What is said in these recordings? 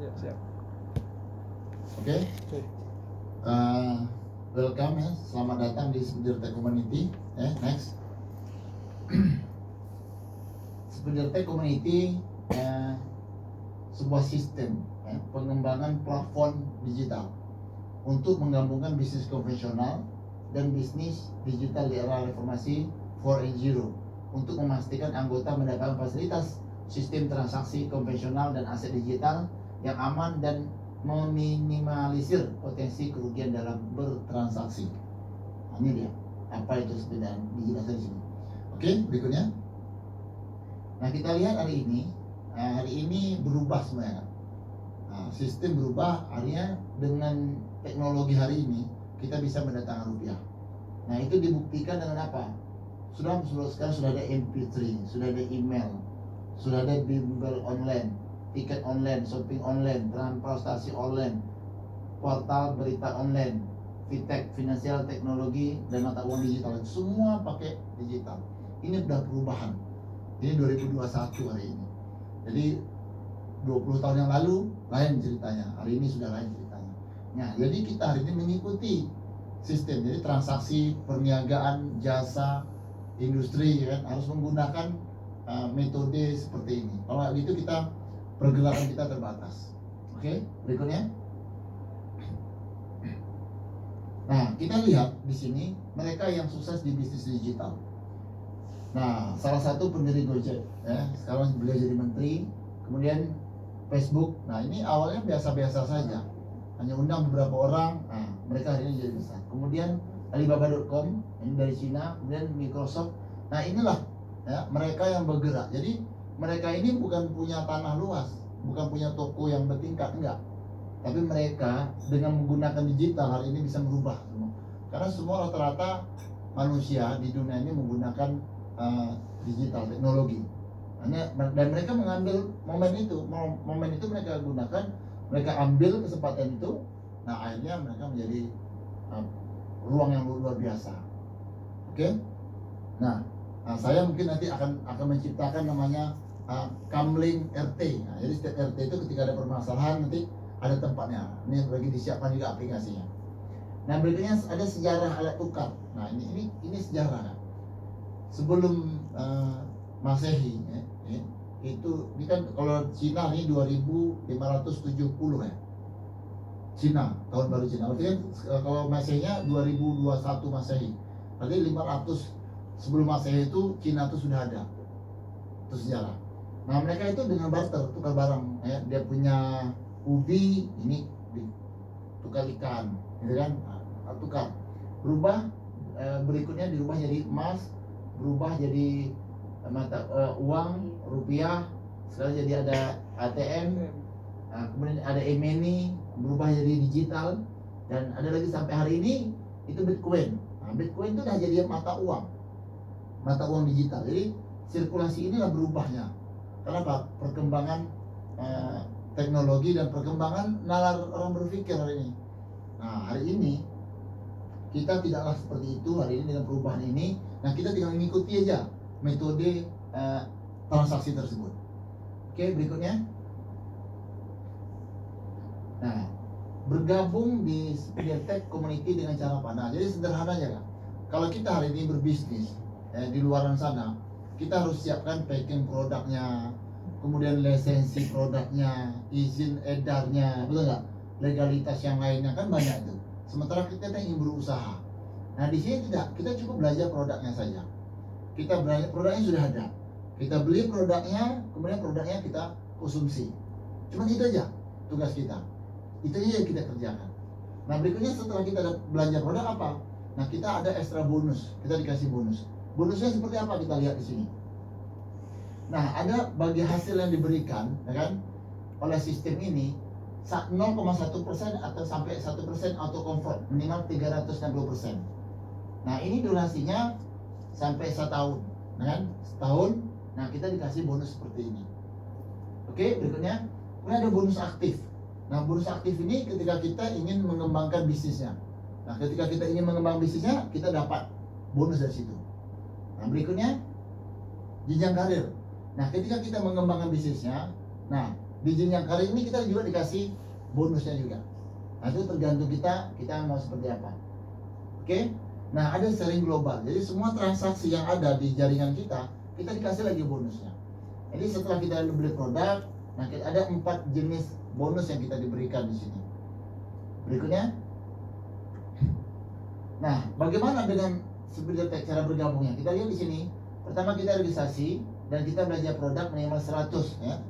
Ya, siap. Oke. Welcome ya, selamat datang di Speedertech Community. Next. Speedertech Community sebuah sistem pengembangan platform digital untuk menggabungkan bisnis konvensional dan bisnis digital di era reformasi 4.0 untuk memastikan anggota mendapatkan fasilitas sistem transaksi konvensional dan aset digital yang aman dan meminimalisir potensi kerugian dalam bertransaksi. Nah, ini dia apa itu sebenarnya dijelaskan di sini. Oke, berikutnya. Nah, kita lihat hari ini berubah sebenarnya. Nah, sistem berubah, artinya dengan teknologi hari ini kita bisa mendatangkan rupiah. Nah, itu dibuktikan dengan apa? Sekarang sudah ada MP3, sudah ada email, sudah ada bimbel online, tiket online, shopping online, transportasi online, portal berita online, fintech, finansial, teknologi, dan mata uang digital. Semua pakai digital. Ini sudah perubahan. Ini 2021 hari ini. Jadi 20 tahun yang lalu lain ceritanya, hari ini sudah lain ceritanya. Nah, jadi kita hari ini mengikuti sistem. Jadi transaksi, perniagaan, jasa, industri kan harus menggunakan metode seperti ini. Kalau gitu kita pergerakan kita terbatas. Oke, berikutnya. Nah, kita lihat di sini mereka yang sukses di bisnis digital. Nah, salah satu pendiri Gojek sekarang beliau jadi menteri. Kemudian Facebook. Nah, ini awalnya biasa-biasa saja, hanya undang beberapa orang. Nah, mereka hari ini jadi besar. Kemudian Alibaba.com, ini dari Cina. Kemudian Microsoft. Nah, inilah mereka yang bergerak. Jadi mereka ini bukan punya tanah luas, bukan punya toko yang bertingkat, enggak. Tapi mereka dengan menggunakan digital hari ini bisa merubah semua. Karena semua rata-rata manusia di dunia ini menggunakan digital teknologi. Dan mereka mengambil momen itu mereka gunakan, mereka ambil kesempatan itu. Nah, akhirnya mereka menjadi ruang yang luar biasa. Oke. Nah, saya mungkin nanti akan menciptakan namanya Kamling RT. Nah, jadi setiap RT itu ketika ada permasalahan nanti ada tempatnya. Ini lagi disiapkan juga aplikasinya. Nah, berikutnya ada sejarah alat tukar. Nah, ini sejarah. Sebelum Masehi itu ini kan kalau Cina ini 2570 Cina, tahun baru Cina. Berarti kan kalau Masehinya 2021 Masehi. Berarti 500 sebelum Masehi itu Cina itu sudah ada. Itu sejarah. Nah, mereka itu dengan barter, tukar barang dia punya ubi, ini tukar ikan, gitu kan? Nah, tukar. Berubah berikutnya dirubah jadi emas, berubah jadi mata uang rupiah, sekarang jadi ada ATM. Nah, kemudian ada e-money, berubah jadi digital, dan ada lagi sampai hari ini itu Bitcoin. Nah, Bitcoin itu udah jadi mata uang digital. Jadi sirkulasi inilah berubahnya. Kenapa? Perkembangan teknologi dan perkembangan nalar orang berpikir hari ini. Nah, hari ini kita tidaklah seperti itu hari ini dengan perubahan ini. Nah, kita tinggal mengikuti aja metode transaksi tersebut. Oke, berikutnya. Nah, bergabung di Speedertech Community dengan cara apa? Nah, jadi sederhana aja kan. Kalau kita hari ini berbisnis di luaran sana, kita harus siapkan packing produknya, kemudian lisensi produknya, izin edarnya, betul nggak? Legalitas yang lainnya kan banyak itu. Sementara kita ingin berusaha. Nah, di sini tidak, kita cukup belajar produknya saja. Kita belajar produknya sudah ada. Kita beli produknya, kemudian produknya kita konsumsi. Cuma itu aja tugas kita. Itu aja yang kita kerjakan. Nah, berikutnya setelah kita belanja produk apa? Nah, kita ada extra bonus. Kita dikasih bonus. Bonusnya seperti apa kita lihat di sini. Nah, ada bagi hasil yang diberikan, ya kan, oleh sistem ini 0,1% atau sampai 1% auto convert, minimal 360%. Nah, ini durasinya sampai 1 tahun, ya kan? Setahun. Nah, kita dikasih bonus seperti ini. Oke, berikutnya, kemudian ada bonus aktif. Nah, bonus aktif ini ketika kita ingin mengembangkan bisnisnya. Nah, ketika kita ingin mengembangkan bisnisnya, kita dapat bonus dari situ. Nah, berikutnya jenjang karir. Nah, ketika kita mengembangkan bisnisnya, nah Di jenjang karir ini kita juga dikasih bonusnya juga. Nah itu tergantung kita mau seperti apa. Oke. Nah ada sharing global. Jadi semua transaksi yang ada di jaringan kita dikasih lagi bonusnya. Jadi setelah kita beli produk, nah ada 4 jenis bonus yang kita diberikan di sini. Berikutnya. Nah, bagaimana dengan sebenarnya cara bergabungnya? Kita lihat di sini. Pertama kita registrasi dan kita belanja produk minimal 100 ya.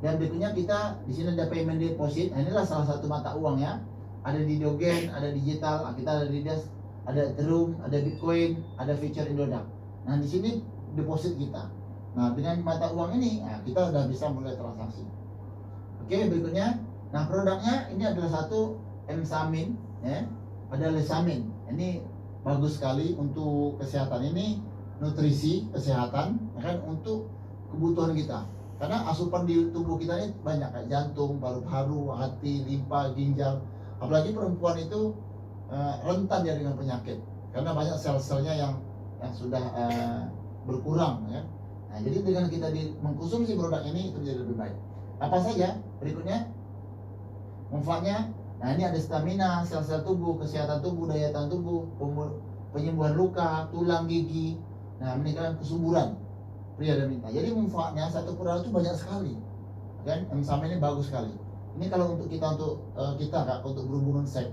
Dan berikutnya kita di sini ada payment deposit. Nah, inilah salah satu mata uang ya. Ada di Dogen, ada digital, kita ada di Dash, ada Ethereum, ada Bitcoin, ada Future Indodax. Nah, di sini deposit kita. Nah, dengan mata uang ini, nah, kita sudah bisa mulai transaksi. Oke, berikutnya. Nah, produknya ini adalah satu M-Samin ya. Ada Lesamin. Ini bagus sekali untuk kesehatan. Ini nutrisi kesehatan ya kan, untuk kebutuhan kita. Karena asupan di tubuh kita ini banyak kayak jantung, paru-paru, hati, limpa, ginjal. Apalagi perempuan itu rentan ya dengan penyakit karena banyak sel-selnya yang sudah berkurang ya. Nah, jadi dengan kita mengkonsumsi produk ini itu menjadi lebih baik. Apa saja? Berikutnya manfaatnya. Nah ini ada stamina, sel-sel tubuh, kesehatan tubuh, daya tahan tubuh, penyembuhan luka, tulang, gigi. Nah meningkatkan kesuburan pria dan wanita. Jadi manfaatnya satu produk itu banyak sekali. Kan M-Samin ini bagus sekali. Ini kalau untuk kita Kak, untuk berhubungan seks.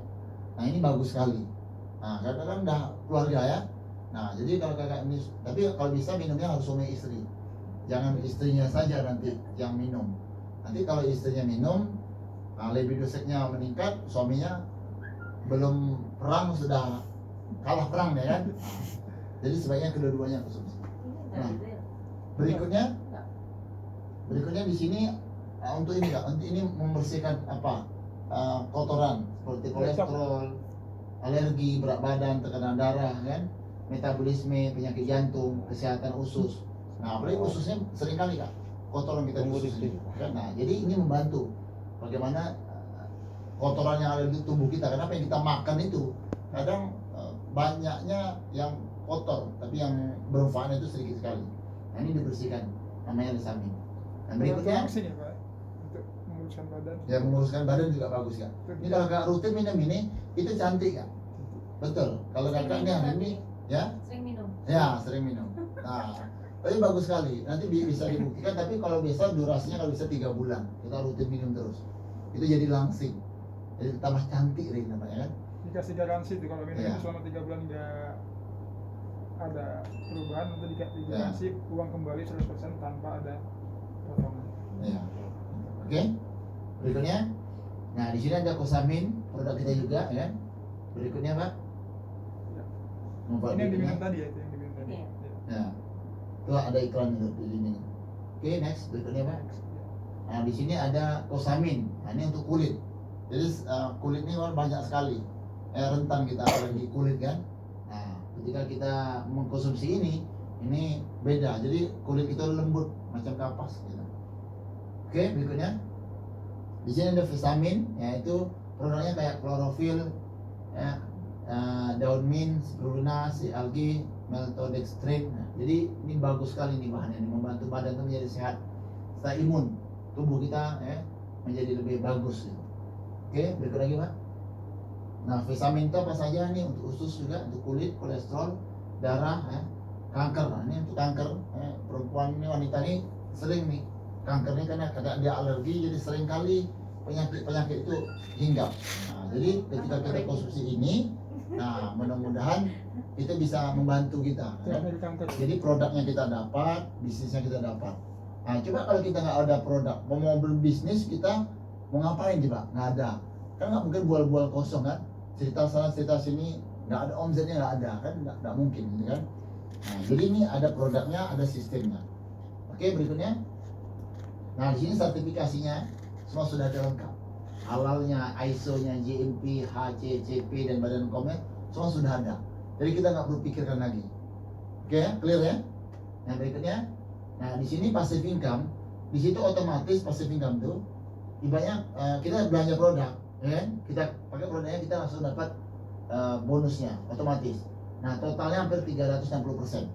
Nah ini bagus sekali. Nah kakak kan udah keluarga ya. Nah jadi kalau kakak ini, tapi kalau bisa minumnya harus suami istri. Jangan istrinya saja nanti yang minum. Nanti kalau istrinya minum, nah, libido seksnya meningkat, suaminya belum perang sudah kalah perang ya kan. Jadi sebaiknya kedua-duanya konsumsi. Nah, berikutnya di sini untuk ini Kak, untuk ini membersihkan kotoran seperti kolesterol, alergi, berat badan, tekanan darah kan, metabolisme, penyakit jantung, kesehatan usus. Nah, apalagi ususnya sering kali Kak kotoran kita di usus ini kan. Nah, jadi ini membantu bagaimana kotoran yang ada di tubuh kita. Karena apa yang kita makan itu kadang banyaknya yang kotor, tapi yang bermanfaat itu sedikit sekali. Nah ini dibersihkan, namanya Lesamin. Dan berikutnya untuk menguruskan badan. Ya menguruskan badan juga bagus Kak. Ini kalau Kak rutin minum ini, itu cantik Kak. Betul. Kalau Kakak ini hari ini ya sering minum. Ya sering minum. Nah tapi bagus sekali. Nanti bisa dibuktikan. Tapi kalau bisa durasinya kalau bisa 3 bulan kita rutin minum terus, itu jadi langsing. Jadi tambah cantik Rin namanya kan. Dikasih garansi tuh kalau minum Ya. selama 3 bulan nggak ada perubahan, nanti dikasih garansi uang kembali 100% tanpa ada potongan. Ya. Oke. Berikutnya. Nah di sini ada Kosamin, produk kita juga ya. Berikutnya Pak. Ya. Manfaat Ini yang berikutnya. diminum tadi ya, itu yang diminum tadi. Iya. Ya. Itu ada iklan itu di sini. Oke, next berikutnya Pak. Nah di sini ada Kosamin. Nah ini untuk kulit. Jadi kulit ini banyak sekali rentan kita apalagi kulit kan. Nah ketika kita mengkonsumsi ini beda. Jadi kulit kita lembut macam kapas gitu. Oke, berikutnya di sini ada vitamin, yaitu produknya kayak klorofil, ya, daun mint, spirulina, si algae, maltodextrin. Nah, jadi ini bagus sekali nih bahannya, ini membantu badan itu menjadi sehat, serta imun tubuh kita menjadi lebih bagus. Gitu. Oke, berikut lagi Pak. Nah, vitamin itu apa saja nih? Untuk usus juga, untuk kulit, kolesterol, darah, kanker. Nah, ini untuk kanker. Perempuan ini, wanita ini sering nih kankernya karena dia alergi, jadi sering kali penyakit itu hinggap. Nah, jadi ketika kita konsumsi ini, nah mudah-mudahan itu bisa membantu kita. Jadi produknya kita dapat, bisnisnya kita dapat. Nah, coba kalau kita nggak ada produk, mau berbisnis kita mau ngapain coba? Nggak ada. Kan nggak mungkin bual-bual kosong kan? Cerita sana cerita sini nggak ada omsetnya, nggak ada kan? Nggak mungkin gitu kan? Nah, jadi ini ada produknya, ada sistemnya. Oke, berikutnya. Nah, di sini sertifikasinya semua sudah ada lengkap. Halalnya, ISO-nya, GMP, HACCP dan Badan POM semua sudah ada. Jadi kita nggak perlu pikirkan lagi. Oke, clear ya? Nah, berikutnya. Nah, di sini passive income, di situ otomatis passive income tuh ibaratnya kita belanja produk, ya kan? Kita pakai produknya, kita langsung dapat bonusnya otomatis. Nah, totalnya hampir 360%.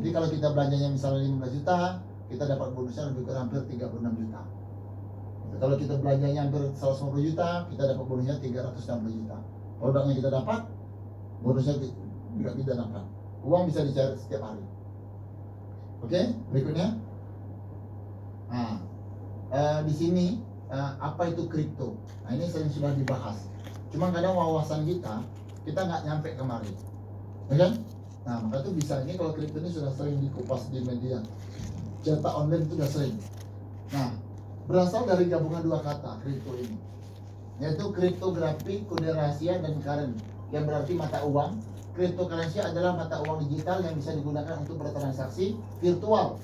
Jadi kalau kita belanjanya misalnya 15 juta, kita dapat bonusnya lebih kurang hampir 36 juta. Kalau kita belanjanya hampir 150 juta, kita dapat bonusnya 360 juta. Produknya kita dapat, bonusnya juga tidak dapat. Uang bisa dicari setiap hari. Oke, berikutnya. Nah, di sini apa itu kripto? Nah, ini sering sudah dibahas. Cuma kadang wawasan kita nggak nyampe kemari, ya kan? Nah, maka itu bisa ini kalau kripto ini sudah sering dikupas di media, cetak online itu sudah sering. Nah, berasal dari gabungan dua kata kripto ini, yaitu kriptografi, kode rahasia, dan current, yang berarti mata uang. Cryptocurrency adalah mata uang digital yang bisa digunakan untuk bertransaksi virtual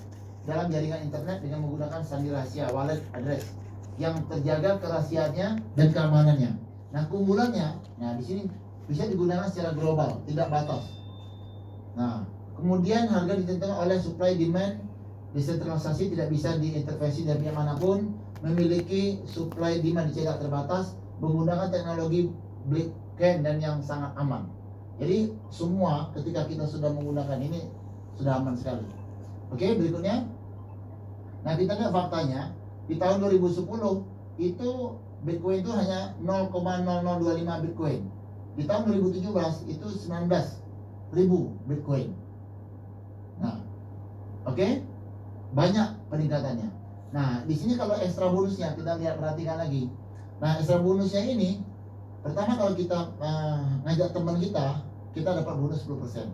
dalam jaringan internet dengan menggunakan sandi rahasia, wallet address yang terjaga kerahasiaannya dan keamanannya. Nah, keunggulannya, di sini bisa digunakan secara global, tidak batas. Nah, kemudian harga ditentukan oleh supply demand, desentralisasi, tidak bisa diintervensi dari pihak manapun, memiliki supply demand tidak terbatas, menggunakan teknologi blockchain dan yang sangat aman. Jadi semua ketika kita sudah menggunakan ini sudah aman sekali. Oke, berikutnya. Nah, kita lihat faktanya di tahun 2010 itu Bitcoin itu hanya 0,0025 Bitcoin. Di tahun 2017 itu 19.000 Bitcoin. Nah, oke, banyak peningkatannya. Nah, di sini kalau ekstra bonusnya kita lihat, perhatikan lagi. Nah, ekstra bonusnya ini, pertama kalau kita ngajak teman kita dapat bonus 10%.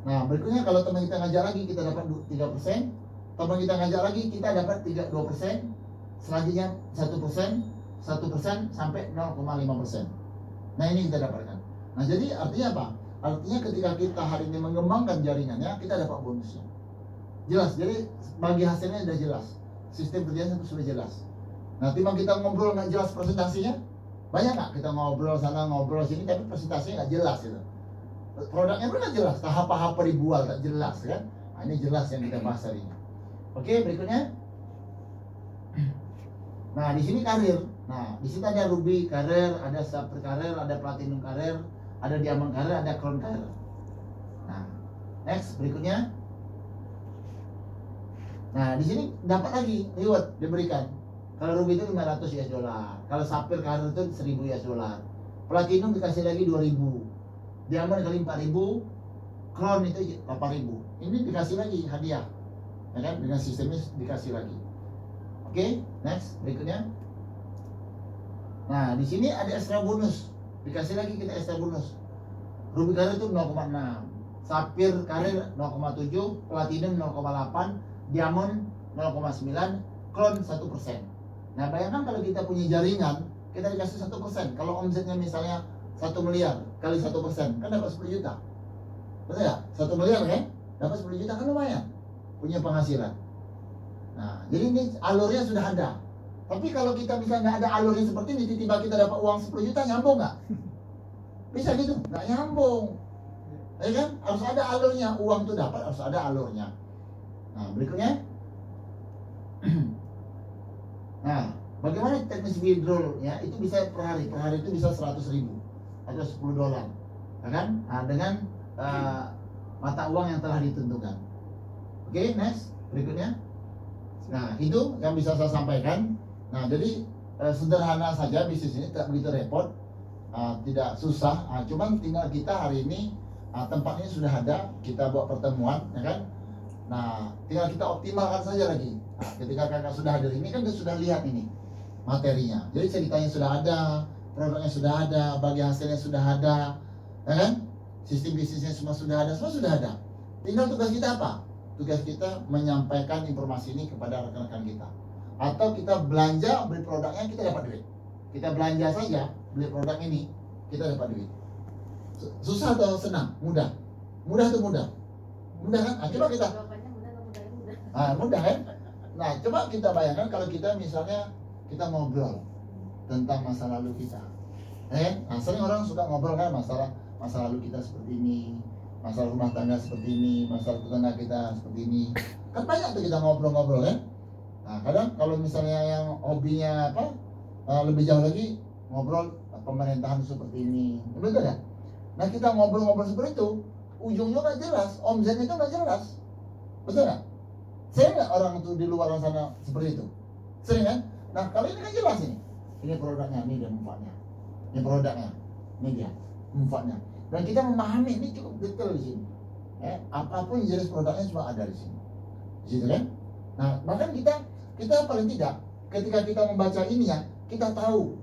Nah, berikutnya kalau teman kita ngajak lagi, kita dapat 3%. Teman kita ngajak lagi, kita dapat 2%. Selanjutnya 1% sampai 0,5%. Nah, ini kita dapatkan. Nah, jadi artinya apa? Artinya ketika kita hari ini mengembangkan jaringannya, kita dapat bonusnya. Jelas, jadi bagi hasilnya sudah jelas. Sistem kerjanya sudah jelas. Nah, timbang kita ngobrol nggak jelas presentasinya, banyak nggak kita ngobrol sana ngobrol sini tapi presentasinya nggak jelas gitu. Produknya pun nggak jelas, tahap-tahap dibuat nggak jelas kan. Nah, ini jelas yang kita bahas hari ini. Oke, berikutnya. Nah, di sini karir. Nah, di sini ada Ruby karir, ada Sapphire karir, ada Platinum karir, ada Diamond karir, ada Crown karir. Nah, next berikutnya. Nah, di sini dapat lagi reward diberikan. Kalau Ruby itu 500 US dollar. Kalau Sapphire karir itu 1000 US dollar. Platinum dikasih lagi 2000. Diamond kali 4000. Crown itu 8000. Ini dikasih lagi hadiah. Ya kan? Dengan sistemnya dikasih lagi. Oke, next berikutnya. Nah, di sini ada ekstra bonus. Dikasih lagi kita ekstra bonus. Ruby karir itu 0,6. Sapphire karir 0,7, Platinum 0,8, Diamond 0,9, Crown 1%. Nah, bayangkan kalau kita punya jaringan, kita dikasih 1%. Kalau omsetnya misalnya 1 miliar kali 1%, kan dapat 10 juta. Betul ya? 1 miliar kan? Dapat 10 juta kan lumayan. Punya penghasilan. Nah, jadi ini alurnya sudah ada. Tapi kalau kita misalnya nggak ada alurnya seperti ini, tiba-tiba kita dapat uang 10 juta, nyambung nggak? Bisa gitu? Nggak nyambung. Ya kan? Harus ada alurnya. Uang itu dapat harus ada alurnya. Nah, berikutnya. Nah, bagaimana teknis withdrawal ya? Itu bisa per hari. Per hari itu bisa 100.000 atau 10 dolar. Ya kan? Nah, dengan mata uang yang telah ditentukan. Oke, next. Berikutnya. Nah, itu yang bisa saya sampaikan. Nah, jadi sederhana saja bisnis ini, tidak begitu repot, tidak susah. Cuman tinggal kita hari ini tempatnya sudah ada, kita buat pertemuan, ya kan? Nah, tinggal kita optimalkan saja lagi. Nah, ketika kakak sudah hadir ini kan sudah lihat ini materinya. Jadi ceritanya sudah ada, produknya sudah ada, bagi hasilnya sudah ada, ya kan? Sistem bisnisnya semua sudah ada. Tinggal tugas kita apa? Tugas kita menyampaikan informasi ini kepada rekan-rekan kita. Atau kita belanja, beli produknya, kita dapat duit. Kita belanja saja, beli produk ini, kita dapat duit. Susah atau senang? Mudah. Mudah atau mudah? Mudah kan? Nah, coba kita. Mudah kan? Nah, coba kita bayangkan kalau kita misalnya kita ngobrol tentang masa lalu kita. Nah, sering orang suka ngobrol kan masa lalu kita seperti ini, masalah rumah tangga seperti ini, masalah tetangga kita seperti ini. Kan banyak tuh kita ngobrol-ngobrol kan. Nah, kadang kalau misalnya yang hobinya lebih jauh lagi ngobrol pemerintahan seperti ini, betul kan? Nah, kita ngobrol-ngobrol seperti itu, ujungnya nggak jelas, omsetnya itu nggak jelas, betul nggak? Sering nggak orang tuh di luar sana seperti itu? Sering kan? Nah kalau ini kan jelas ini produknya, ini dia manfaatnya, ini produknya, ini dia manfaatnya. Dan kita memahami ini cukup detail di sini. Apapun jenis produknya semua ada di sini, di situ kan. Nah bahkan kita paling tidak ketika kita membaca ini ya, kita tahu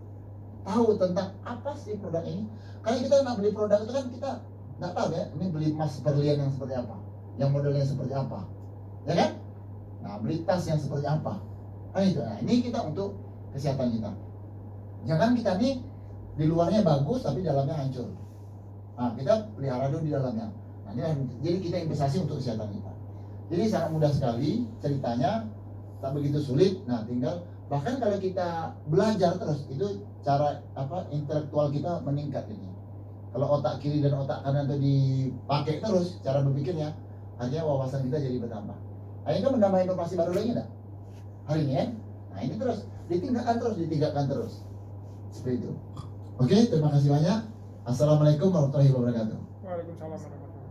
tentang apa sih produk ini. Kalau kita nak beli produk itu kan kita nggak tahu ya, ini beli emas berlian yang seperti apa, yang modelnya seperti apa, ya kan? Nah beli tas yang seperti apa, nah itu. Nah ini kita untuk kesehatan kita. Jangan kita nih di luarnya bagus tapi dalamnya hancur. Nah kita pelihara dulu di dalamnya. Nah ini jadi kita investasi untuk kesehatan kita. Jadi sangat mudah sekali ceritanya, tak begitu sulit. Nah tinggal bahkan kalau kita belajar terus itu cara intelektual kita meningkat ini. Kalau otak kiri dan otak kanan itu dipakai terus cara berpikirnya, artinya wawasan kita jadi bertambah. Nah ini kan menambah informasi baru lagi enggak? Hari ini ya. Nah ini terus ditingkatkan terus. Seperti itu. Oke, terima kasih banyak. Assalamualaikum warahmatullahi wabarakatuh. Waalaikumsalam warahmatullahi wabarakatuh.